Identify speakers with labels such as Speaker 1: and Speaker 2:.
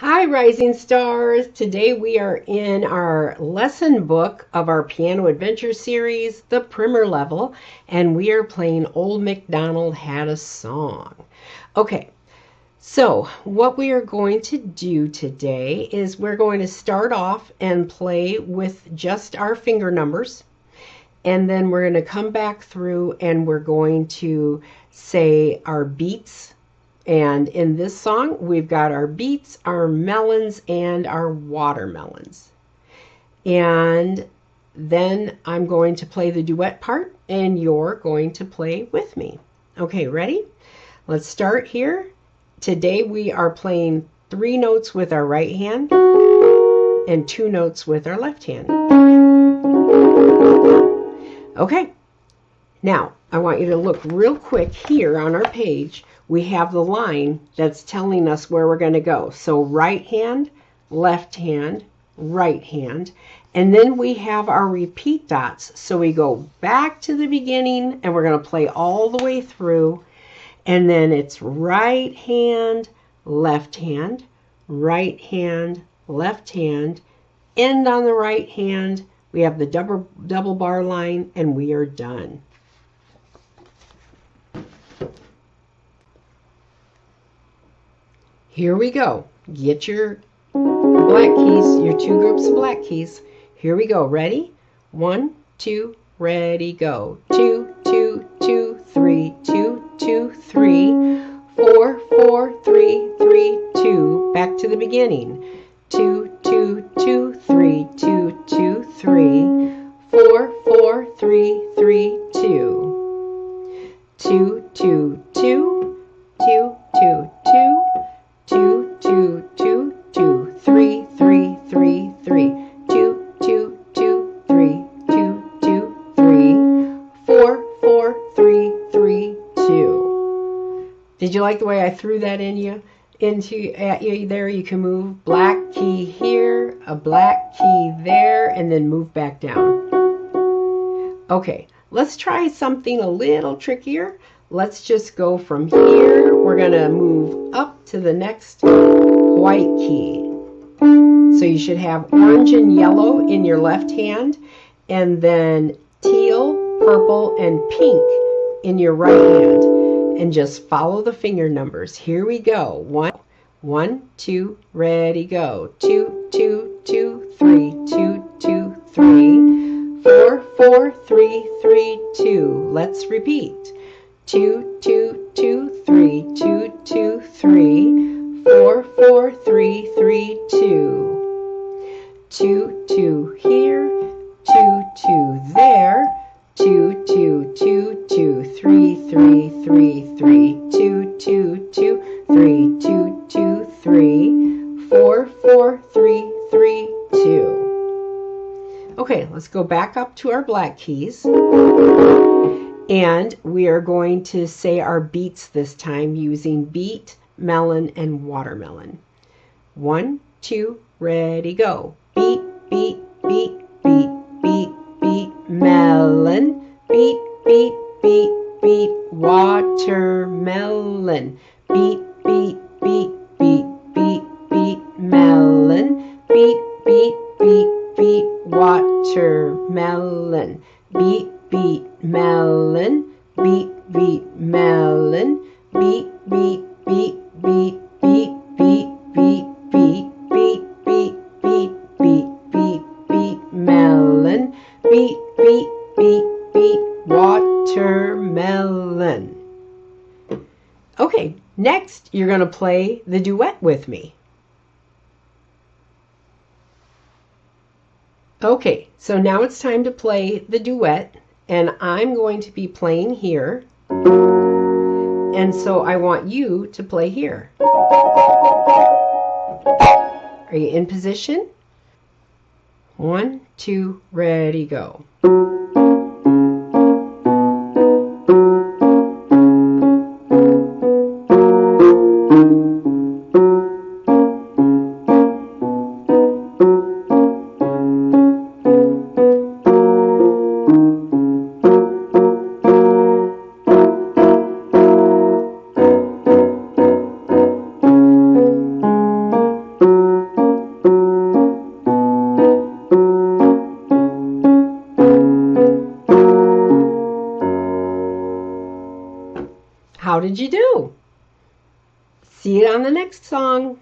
Speaker 1: Hi, Rising Stars. Today we are in our lesson book of our Piano Adventure series, the Primer level, and we are playing Old MacDonald Had a Song. Okay, so what we are going to do today is we're going to start off and play with just our finger numbers, and then we're going to come back through and we're going to say our beats. And in this song, we've got our beets, our melons, and our watermelons. And then I'm going to play the duet part, and you're going to play with me. Okay, ready? Let's start here. Today we are playing 3 notes with our right hand and 2 notes with our left hand. Okay, now I want you to look real quick here on our page. We have the line that's telling us where we're going to go. So right hand, right hand. And then we have our repeat dots. So we go back to the beginning and we're going to play all the way through. And then it's right hand, left hand, right hand, left hand. End on the right hand. We have the double bar line and we are done. Here we go. Get your black keys, your 2 groups of black keys. Here we go. Ready? 1, 2, ready, go. 2, 2, 2, 3, 2, 2, 3, 4, 4, 3, 3, 2. Back to the beginning. 2, 2, 2, 3, 2, 2, 3, 4, 4, 3, 3, 2. 2, 2, 2, 2, 2, 2. 2, 2, 2, 2, 3, 3, 3, 3, 2, 2, 2, 3, 2, 2, 3, 4, 4, 3, 3, 2. Did you like the way I threw that at you there? You can move black key here, a black key there, and then move back down. Okay, let's try something a little trickier. Let's just go from here. We're going to move up to the next white key. So you should have orange and yellow in your left hand, and then teal, purple, and pink in your right hand. And just follow the finger numbers. Here we go. 1, 2, ready, go. 2, 2, 2, 3, 2, 2, 3, 4, 4, 3, 3, 2. Let's repeat. 2, 2, 2, 3, 2, 2, 3, 4, 4, 3, 3, 2. 2, 2 here, 2, 2 there, 2, 2, 2, 2, 3, 3, 3, 3, 2, 2, 2, 3, 2, 2, 3, 4, 4, 3, 3, 2. Okay, let's go back up to our black keys. And we are going to say our beats this time using beet, melon, and watermelon. 1, 2, ready, go. Beet, beet, beet, beet, beet, beet, melon. Beet, beet, beet, beet, watermelon. Beet, beet, beet, beet, beet, beet, melon. Beet, beet, beet, beet, watermelon. Beet, beet, melon, beet, beet, melon, beet, beet, beet, beet, beet, beet, beet, beet, beet, beet, beet, beet, beet, beet, melon, beet, beet, beet, beet, watermelon. Okay, next you're going to play the duet with me. Okay, so now it's time to play the duet. And I'm going to be playing here. And so I want you to play here. Are you in position? 1, 2, ready, go. How did you do? See it on the next song.